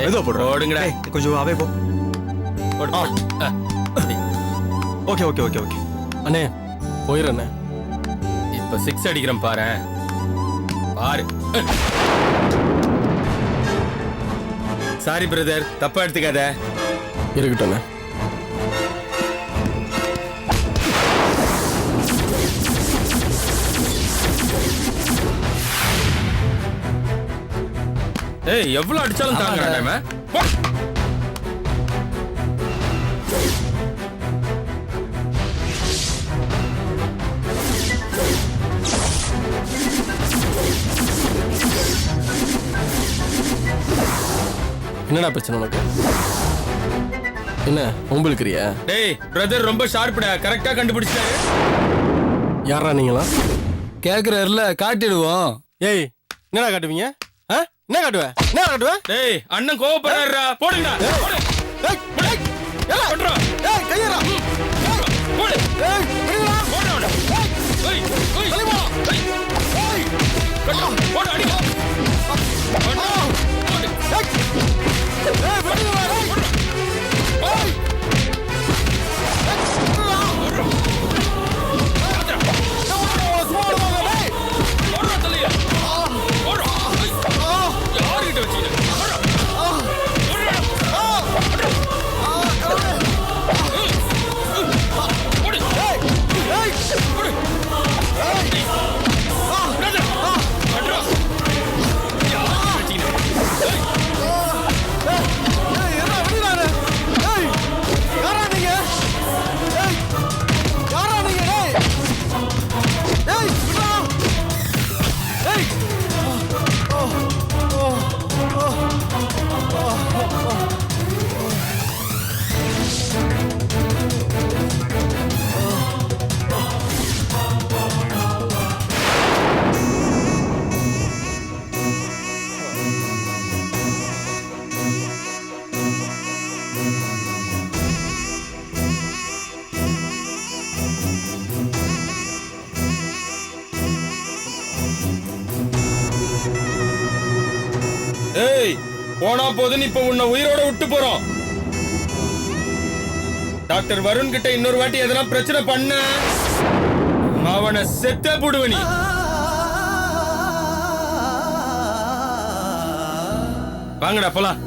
ஏதோ போடுறோம். ஓடுங்கடா. கொஞ்சம் அவே போ. ஓகே ஓகே ஓகே ஓகே அண்ணே போயிடுறேண்ணே. இப்ப 6 அடிக்கிறேன் பாரு. பாரு. சாரி பிரதர், தப்பா எடுத்துக்காத. இருக்கட்டும்ண்ணே. ஏய், எவ்வளவு அடிச்சாலும் தாங்கடா. என்னடா பிரச்சனை உனக்கு? என்ன உங்களுக்குறியா? டேய் பிரதர் ரொம்ப ஷார்ப்டா, கரெக்டா கண்டுபிடிச்சாரு. யாரா நீங்களா? கேக்குறல காட்டிடுவோம். ஏய் என்னடா காட்டுவீங்க? என்ன காட்டுவேன்? என்ன காட்டுவேன்? டேய் அண்ணன் கோவப்படுறாருடா. போடுடா. போடு. ஏய் ஏய் என்ன பண்ற? ஏய் கையறா. போடு. ஏய் விடுடா. போடுடா. ஏய் ஏய் தலைவா. ஏய் கட்டா. போடு அடி. போடு. ஏய் ஏய் விடுடா. ஏய் ஏய் போனா போதுன்னு இப்ப உன்னை உயிரோட விட்டு போறோம். டாக்டர் வருண் கிட்ட இன்னொரு வாட்டி எதனா பிரச்சனை பண்ண அவனை செத்தே போடுவ நீ. வாங்கடா போலாம்.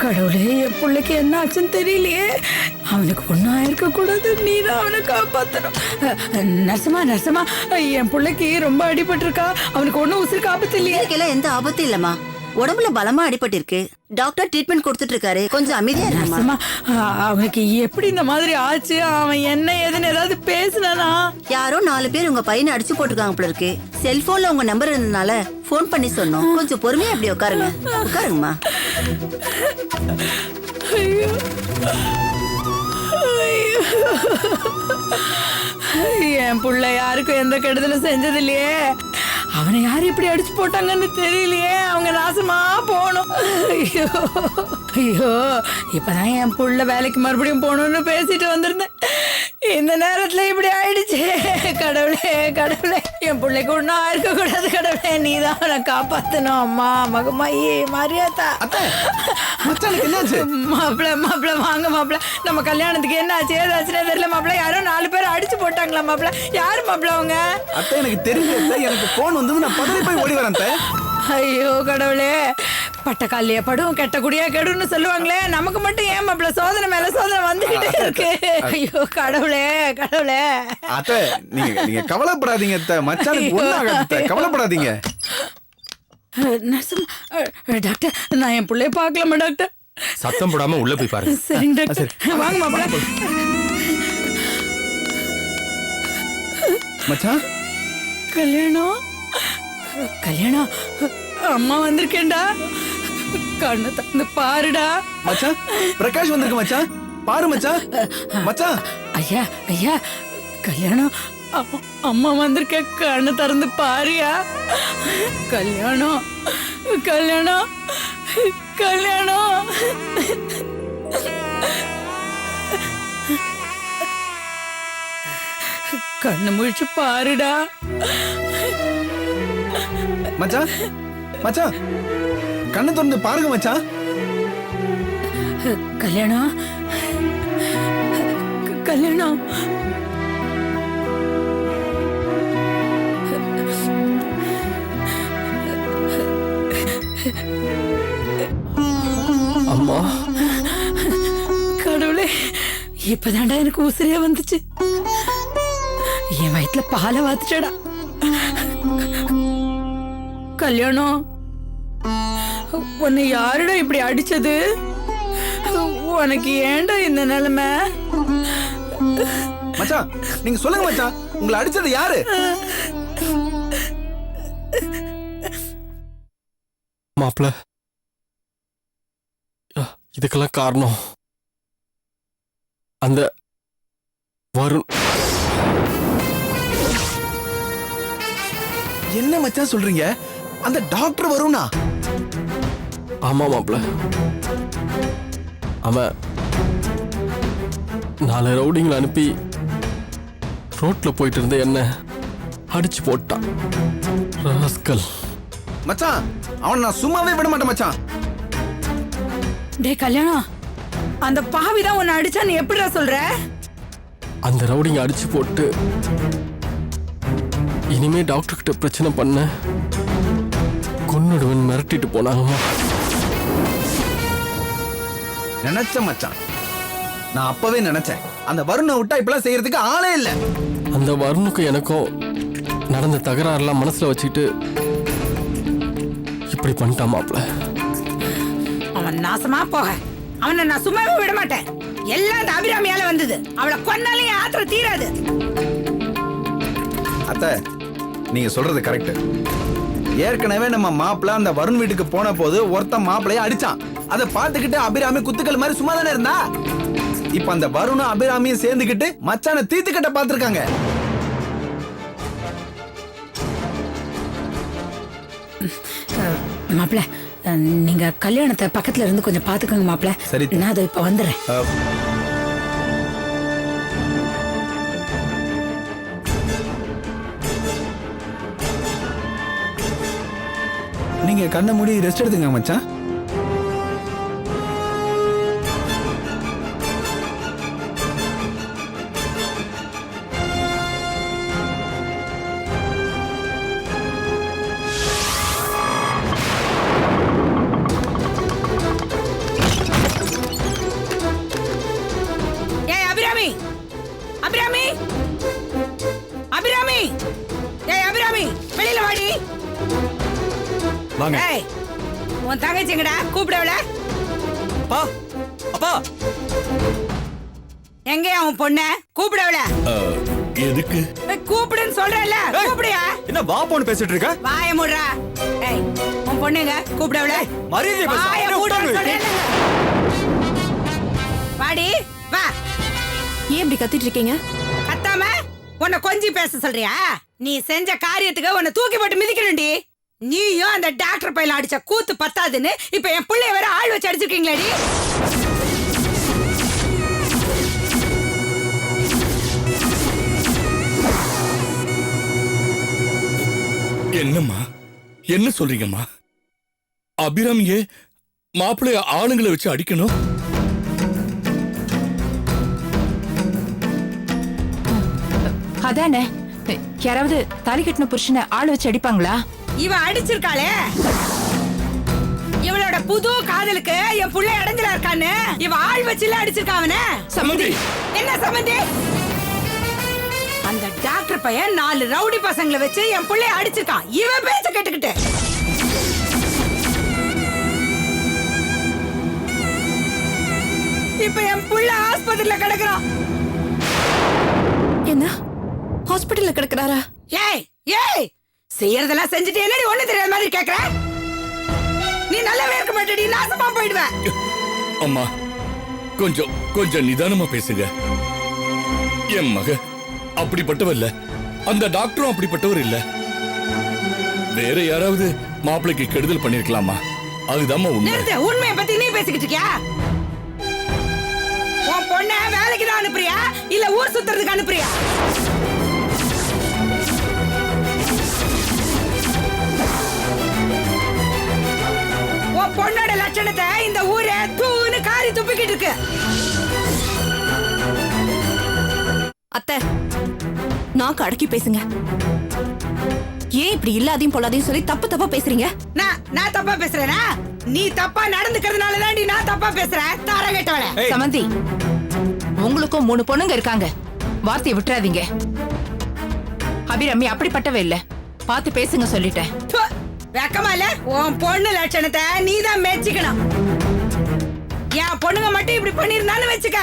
கடவுளே, என் பிள்ளைக்கு என்ன ஆச்சுன்னு தெரியலையே. அவனுக்கு ஒன்றும் ஆயிருக்க கூடாது. நீ தான் அவனை காப்பாற்றணும். நர்சமா நர்சமா, என் பிள்ளைக்கு ரொம்ப அடிபட்டு இருக்கா. அவனுக்கு ஒன்றும் உசுருக்கு ஆபத்து இல்லையே? இதுக்கெல்லாம் எந்த ஆபத்தும் இல்லம்மா. உடம்புல பலமா அடிபட்டு இருக்கு. டாக்டர் ட்ரீட்மெண்ட் கொடுத்துட்டு இருக்காரு. கொஞ்சம் அமைதியா நர்சமா, அவனுக்கு எப்படி இந்த மாதிரி ஆச்சு? அவன் என்ன ஏதுன்னு ஏதாவது பேசுனானா? யாரோ 4 பேர் உங்க பையனை அடிச்சு போட்டுருக்காங்க போல இருக்கு. செல்போன்ல உங்க நம்பர் இருந்ததுனால போன் பண்ணி சொன்னோம். கொஞ்சம் பொறுமையா அப்படி உட்காருங்க. உட்காருங்கம்மா. ஐயோ என் புள்ள யாருக்கும் எந்த கெடுதலும் செஞ்சது இல்லையே. அவனை யாரு இப்படி அடிச்சு போட்டாங்கன்னு தெரியலையே. அவங்க நாசமா போகணும். ஐயோ ஐயோ, இப்பதான் என் புள்ள வேலைக்கு மறுபடியும் போகணும்னு பேசிட்டு வந்திருந்தேன். இந்த நேரத்துல இப்படி ஆயிடுச்சு. கடவுளே கடவுளே, என் பிள்ளைக்கு ஒன்றும் ஆயிருக்க கூடாது. கடவுளே, நீதான் அவனை காப்பாத்தணும். அம்மா மகமாயி மாரியாத்தா. மாப்பிள்ள மாப்பிள்ள வாங்க மாப்பிள்ள. நம்ம கல்யாணத்துக்கு என்ன ஆச்சு ஏதாச்சுன்னே தெரியல மாப்பிள்ள. யாரோ 4 பேர் அடிச்சு போட்டாங்களா மாப்பிள்ள? யாரு மாப்பிள்ள அவங்க? அத்தை எனக்கு தெரியல. எனக்கு போன் வந்து நான் பதறி போய் ஓடி வரேன். ஐயோ கடவுளே, பட்டக்காலிய படும் கெட்ட குடியா கெடுன்னு சொல்லுவாங்களே, நமக்கு மட்டும் ஏன் மாப்பிள்ள சோதனை மேல சோதனை வந்துகிட்டே இருக்கு. ஐயோ கடவுளே கடவுளே. அத்தை நீங்க கவலைப்படாதீங்க அத்தை. மச்சானுக்கு ஒண்ணாகாது அத்தை, கவலைப்படாதீங்க. நர்சம், டாக்டர் நான் என் பிள்ளைய பார்க்கலாமா டாக்டர்? சத்தம் போடாம உள்ள போய் பாருங்க. சரிங்க டாக்டர், வாங்க மாப்பிள்ள. மச்சான் கல்யாணம் கல்யாணம், அம்மா வந்திருக்கேன்டா, கண்ணை திறந்து பாருடா. மச்சான் பிரகாஷ் வந்திருக்கு மச்சான், பாரு மச்சான். மச்சான் ஐயா ஐயா, கல்யாணம் அம்மா வந்திருக்க, கண்ணை திறந்து பாருயா. கல்யாணம் கல்யாணம் கல்யாணம். கண்ணு முழிச்சு பாருடா. மச்சான் மச்சான் கண்ணை திறந்து பாருங்க மச்சான். கல்யாணம் கல்யாணம். அம்மா கடவுளே, இப்பதான்டா எனக்கு உசிரியா வந்துச்சு. என் வயிற்றுல பாலை வாத்துட்டடா. கல்யாணம், உன்னை யாருடா இப்படி அடிச்சது? உனக்கு ஏன்டா இந்த நிலைமை? மச்சான் நீங்க சொல்லுங்க மச்சான், உங்களை அடிச்சது யாரு? மாப்பிள்ள, இதுக்கெல்லாம் காரணம் அந்த வருண். என்ன மச்சான் சொல்றீங்க? அந்த டாக்டர் வருணா? ஆமா மாப்பிள்ள, அவன் 4 ரவுடிங்களை அனுப்பி ரோட்ல போயிட்டு இருந்த என்ன அடிச்சு போட்டான். ராஸ்கல். மச்சான் அவனை நான் சும்மாவே விட மாட்டேன் மச்சான். டே கல்யாணம், அந்த பாவிதான் உன்னை அடிச்சா நீ எப்படிடா சொல்ற? அந்த ரவுடிங்க அடிச்சு போட்டு இனிமே டாக்டர் கிட்ட பிரச்சனை பண்ண கொன்னுடுவன் மிரட்டிட்டு போனாங்கம்மா. நினைச்சேன் மச்சான், நான் அப்பவே நினைச்சேன். அந்த வருணை விட்டா இப்பெல்லாம் செய்யறதுக்கு ஆளே இல்ல. அந்த வருணுக்கும் எனக்கும் நடந்த தகராறுலாம் மனசுல வச்சுக்கிட்டு இப்படி பண்ணிட்டான் மாப்பிள்ள. அவன் நாசமா போக, அவனை நான் சும்மாவே விட மாட்டேன். எல்லாம் அந்த அபிராமியால வந்தது. அவளை கொன்னாலே என் ஆத்திரம் தீராது. அத்தை நீங்க சொல்றது கரெக்ட். ஏற்கனவே நம்ம மாப்பிள்ள அந்த வருண் வீட்டுக்கு போன போது ஒருத்தன் மாப்பிளைய அடிச்சான். அதை பார்த்துக்கிட்டு அபிராமி குத்துக்கள் மாதிரி சும்மா தானே இருந்தா. இப்ப அந்த வருணும் அபிராமியும் சேர்ந்துக்கிட்டு மச்சான தீத்துக்கிட்ட பாத்துருக்காங்க. மாப்பிள்ள, நீங்க கல்யாணத்தை பக்கத்துல இருந்து கொஞ்சம் பாத்துக்கோங்க மாப்பிள்ள. சரி. நான் அதை இப்ப வந்துடுறேன். நீங்க கண்ணை மூடி ரெஸ்ட் எடுத்துங்க மச்சான். ஏய் அபிராமி, அபிராமி, அபிராமி, ஏய் அபிராமி, வெளியில வாடி. வாங்க. ஏய், உன் தங்கச்சிங்கடா, கூப்பிடவள. அப்பா அப்பா எங்க அவன் பொண்ண? கூப்பிடவள. எதுக்கு? கூப்பிடுன்னு சொல்றேன்ல, கூப்பிடியா? என்ன வா போன்னு பேசிட்டு இருக்க? வாய மூடுறா. ஏய், உன் பொண்ணுங்க கூப்பிடவள. மரியாதை பேசு. வாய மூடுன்னு சொல்றேன்ல. வாடி, வா. ஏன் இப்படி கத்திட்டு இருக்கீங்க? கத்தாம உன்னை கொஞ்சி பேச சொல்றியா? நீ செஞ்ச காரியத்துக்கு உன்னை தூக்கி போட்டு மிதிக்கணும்டி. நீயும் அந்த டாக்டர் பையல அடிச்ச கூத்து பத்தாதுன்னு இப்ப என் பிள்ளைய வேற ஆள் வச்சு அடிச்சிருக்கீங்களேடி. என்னம்மா என்ன சொல்றீங்கம்மா? அபிராமியே மாப்பிள்ளைய ஆளுங்களை வச்சு அடிக்கணும்? அதானே, யாராவது தாலி கட்டின புருஷனை ஆள் வச்சு அடிப்பாங்களா? இவ அடிச்சிருக்காளே, இவளோட தன்னோட புது காதலுக்கு என் புள்ள அடைஞ்சலா இருக்கான்னு இவ ஆள் வச்சுல அடிச்சிருக்கா அவன. சம்மந்தி என்ன சம்பந்தி? அந்த டாக்டர் பையன் 4 ரவுடி பசங்களை வச்சு என் புள்ளைய அடிச்சிருக்கான். இவன் பேச்ச கேட்டுக்கிட்டு இப்ப என் புள்ள ஆஸ்பத்திரியில கிடக்குறான். என்ன ஹாஸ்பிடல்ல கிடக்குறாரா? ஏய் ஏய், செய்யறதெல்லாம் செஞ்சுட்டு என்னடி ஒண்ணு தெரியாத மாதிரி கேக்குற? நீ நல்லாவே இருக்க மாட்டேடி, நாசமா போயிடுவ. அம்மா கொஞ்சம் கொஞ்சம் நிதானமா பேசுங்க. என் மக அப்படிப்பட்டவர் இல்ல, அந்த டாக்டரும் அப்படிப்பட்டவர் இல்ல. வேற யாராவது மாப்பிளைக்கு கெடுதல் பண்ணிருக்கலாமா? அதுதான் உண்மை. நிறுத்து, உண்மையை பத்தி நீ பேசிக்கிட்டு இருக்கியா? உன் பொண்ண வேலைக்கு தான் அனுப்புறியா இல்ல ஊர் சுத்துறதுக்கு அனுப்புறியா? உன் பொண்ணோட லட்சணத்தை இந்த ஊரே தூன்னு காரி துப்பிக்கிட்டு இருக்கு. அத்தை, நாக்கு அடக்கி பேசுங்க. ஏன் இப்படி இல்லாதையும் பொல்லாதையும் சொல்லி தப்பு தப்பா பேசுறீங்க? நான் தப்பா பேசுறேனா? நீ தப்பா நடந்துக்கிறதுனால தான் நான் தப்பா பேசுறேன். தர கேட்டவளே. சமந்தி, உங்களுக்கும் 3 பொண்ணுங்க இருக்காங்க. வார்த்தையை விட்டுறாதீங்க. அபிராமி அப்படிப்பட்டவே இல்ல. பார்த்து பேசுங்க சொல்லிட்டேன். ப்பு, வெக்கமா இல்ல? உன் பொண்ணு லட்சணத்தை நீதான் மெச்சிக்கணும். என் பொண்ணுங்க மட்டும் இப்படி பண்ணிருந்தான்னு வச்சுக்க,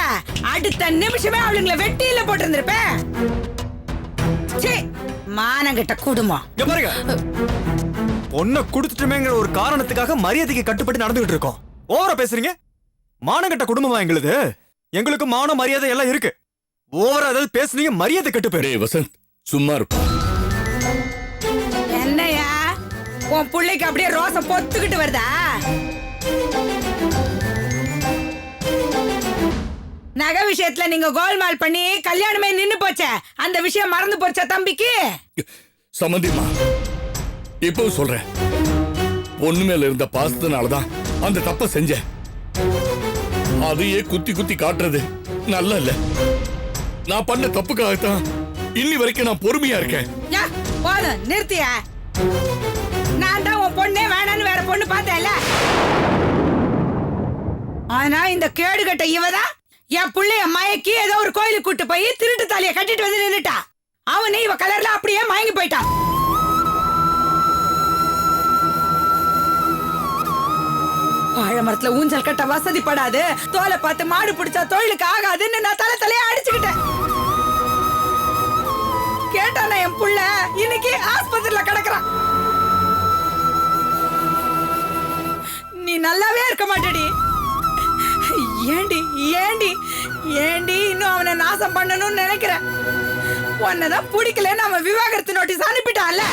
அடுத்த நிமிஷமே அவளுங்களை வெட்டியில போட்டிருந்திருப்பேன். சீ, மானங்கிட்ட குடும்பம். இங்க பாருங்க, பொண்ணை கொடுத்துட்டுமேங்கிற ஒரு காரணத்துக்காக மரியாதைக்கு கட்டுப்பட்டு நடந்துகிட்டு இருக்கோம். ஓவரா பேசுறீங்க. மானங்கட்ட குடும்பமா எங்களுது. எங்களுக்கு மான மரியாதை எல்லாம் இருக்கு. ஓவரா ஏதாவது பேசுனீங்க மரியாதை கட்டு போயிரு. டேய் வசந்த், சும்மா இருப்பா. என்னையா உன் பிள்ளைக்கு அப்படியே ரோசம் பொத்துக்கிட்டு வருதா? நகை விஷயத்துல நீங்க கோல்மால் பண்ணி கல்யாணமே நின்னு போச்சே, அந்த விஷயம் மறந்து போச்சா தம்பிக்கு? சம்மந்திமா, இப்போ சொல்றேன், பொண்ணு மேல இருந்த பாசத்தினாலதான் அந்த தப்ப செஞ்சேன். அதையே குத்தி குத்தி காட்டுறது நல்ல இல்ல. நான் பண்ண தப்புக்காகத்தான் இன்னி வரைக்கும் நான் பொறுமையா இருக்கேன். யா, போதும் நிறுத்தியா. நான் தான் உன் பொண்ணே வேணான்னு வேற பொண்ணு பார்த்தேன்ல. ஆனா இந்த கேடுகட்ட இவதான் என் புள்ளைய மயக்கி ஏதோ ஒரு கோயிலுக்கு கூட்டு போய் திருட்டு தாலிய கட்டிட்டு வந்து நின்னுட்டா. அவனே இவ கலர்ல அப்படியே மயங்கி போயிட்டான். வாழைமரத்துல ஊஞ்சல் கட்ட வசதிப்படாது, தோலை பார்த்து மாடு பிடிச்சா தொழிலுக்கு ஆகாதுன்னு நான் தலையா அடிச்சுக்கிட்டேன். கேட்டானா என் புள்ள இன்னைக்கு ஆஸ்பத்திரியில கிடக்குறான். நீ நல்லாவே இருக்க மாட்டேடி. ஏண்டி ஏண்டி ஏண்டி இன்னும் அவனை நாசம் பண்ணணும்னு நினைக்கிற? உன்னதான் பிடிக்கலன்னு அவன் விவாகரத்து நோட்டீஸ் அனுப்பிட்டான்ல.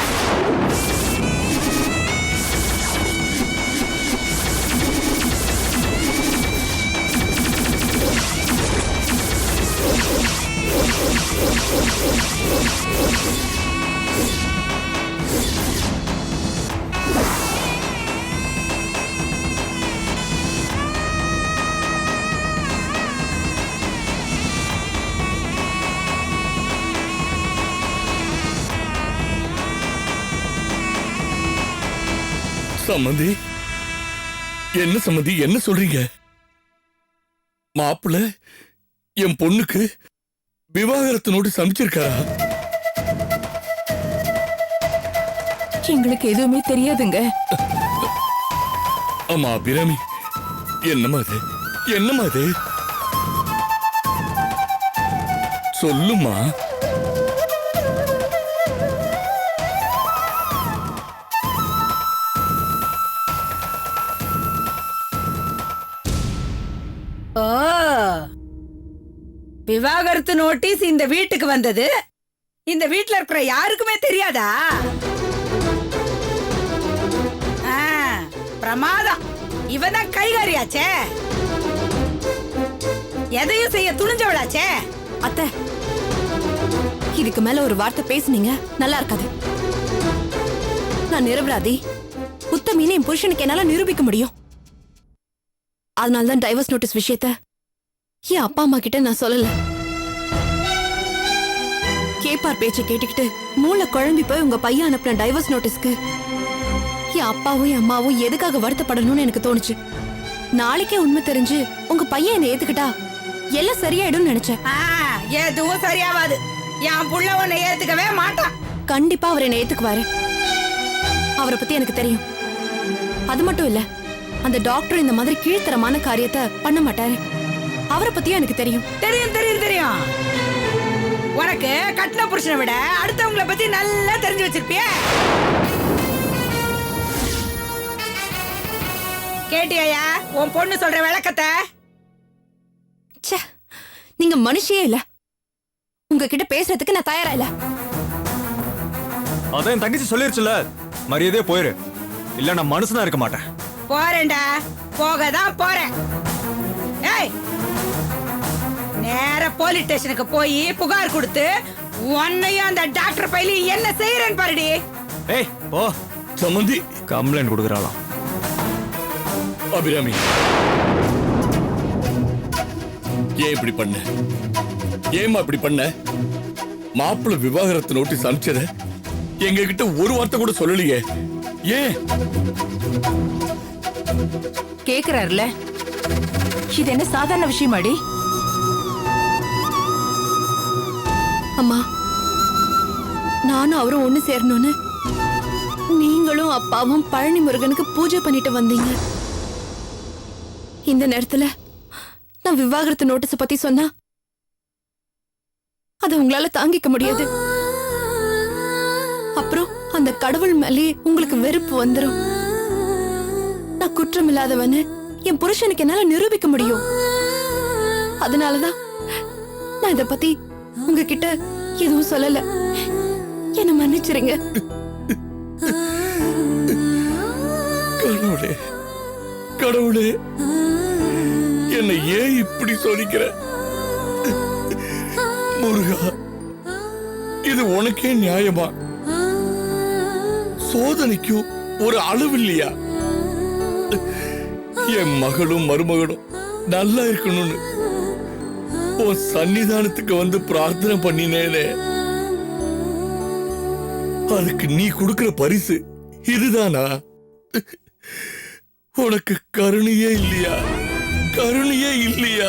சம்மந்தி, என்ன சம்மந்தி, என்ன சொல்றீங்க? மாப்பிள்ள என் பொண்ணுக்கு விவாகரத்து நோட்டீஸ் அனுப்பிச்சிருக்காரா? எங்களுக்கு எதுவுமே தெரியாதுங்க. ஆமா அபிராமி, என்னமா அது, என்னமா அது, சொல்லுமா. ஓ, விவாகரத்து நோட்டீஸ் இந்த வீட்டுக்கு வந்தது இந்த வீட்டுல இருக்கிற யாருக்குமே தெரியாதா? பிரமாதம். இவதான் கைகாரியாச்சே, எதையும் செய்ய துணிஞ்சவளாச்சே. அத்தை, இதுக்கு மேல ஒரு வார்த்தை பேசுனீங்க நல்லா இருக்காது. நான் நிரபராதி, உத்தமின்னு என் புருஷனுக்கு என்னால நிரூபிக்க முடியும். அதனால்தான் டைவர்ஸ் நோட்டீஸ் விஷயத்த என் அப்பா அம்மா கிட்ட நான் சொல்லல. கேப்பார் பேச்சை கேட்டுக்கிட்டு மூளை குழம்பி போய் உங்க பையன் அனுப்பின டைவர்ஸ் நோட்டீஸ்க்கு என் அப்பாவும் என் அம்மாவும் எதுக்காக வருத்தப்படணும்னு எனக்கு தோணுச்சு. நாளைக்கே உண்மை தெரிஞ்சு உங்க பையன் என்னை ஏத்துக்கிட்டா எல்லாம் சரியாயிடும்னு நினைச்சேன். எதுவும் சரியாவாது. என் புள்ள உன்னை ஏத்துக்கவே மாட்டான். கண்டிப்பா அவர் என்னை ஏத்துக்குவாரு. அவரை பத்தி எனக்கு தெரியும். அது மட்டும் இல்ல, அந்த டாக்டர் இந்த மாதிரி கீழ்த்தரமான காரியத்தை பண்ண மாட்டாரு. அவரை பத்தியும் எனக்கு தெரியும். தெரியும் தெரியும் தெரியும். உனக்கு கட்டின புருஷனை விட அடுத்தவங்களை பத்தி நல்லா தெரிஞ்சு வச்சிருப்பிய. கேட்டியா உன் பொண்ணு சொல்ற விளக்கத்தை? ச்சே, நீங்க மனுஷியே இல்ல. உங்ககிட்ட பேசுறதுக்கு நான் தயாரா இல்ல. அதான் என் தங்கச்சி சொல்லிருச்சுல, மரியாதையே போயிரு, இல்ல நான் மனுஷனா இருக்க மாட்டேன். போறேன்டா, போகதான் போறேன். ஏய், நேர போலீஸ் ஸ்டேஷனுக்கு போய் புகார் கொடுத்து உன்னையும் அந்த டாக்டர் பையலி என்ன செய்யறேன்னு பாருடி. ஏய் ஓ சம்பந்தி கம்ப்ளைண்ட் கொடுக்குறாளாம். அபிராமி, ஏன் இப்படி பண்ண? ஏமா இப்படி பண்ண? மாப்பிள்ளை விவாகரத்து நோட்டீஸ் அனுப்பிச்சத எங்க கிட்ட ஒரு வார்த்தை கூட சொல்லலையே, ஏன்? கேக்குறாருல, இது என்ன சாதாரண விஷயமாடி? அம்மா, நானும் அவரும் ஒண்ணு சேரணும்னு நீங்களும் அப்பாவும் பழனி முருகனுக்கு பூஜை பண்ணிட்டு வந்தீங்க. இந்த நேரத்துல நான் விவாகரத்து நோட்டீஸ் பத்தி சொன்னா அதை உங்களால தாங்கிக்க முடியாது. அப்புறம் அந்த கடவுள் மேலே உங்களுக்கு வெறுப்பு வந்துரும். நான் குற்றம் இல்லாதவன்னு என் புருஷனுக்கு என்னால நிரூபிக்க முடியும். அதனாலதான் நான் இத பத்தி உங்ககிட்ட எதுவும் சொல்லல. என்ன மன்னிச்சிருங்க. கடவுளே, கடவுளே, என்னை ஏன் இப்படி சோதிக்கிற? முருகா, இது உனக்கே நியாயமா? சோதனைக்கும் ஒரு அளவு இல்லையா? என் மகளும் மருமகளும் நல்லா இருக்கணும்னு உன் சன்னிதானத்துக்கு வந்து பிரார்த்தனை பண்ணினேனே, அதுக்கு நீ கொடுக்கிற பரிசு இதுதானா? உனக்கு கருணையே இல்லையா? கருணையே இல்லையா?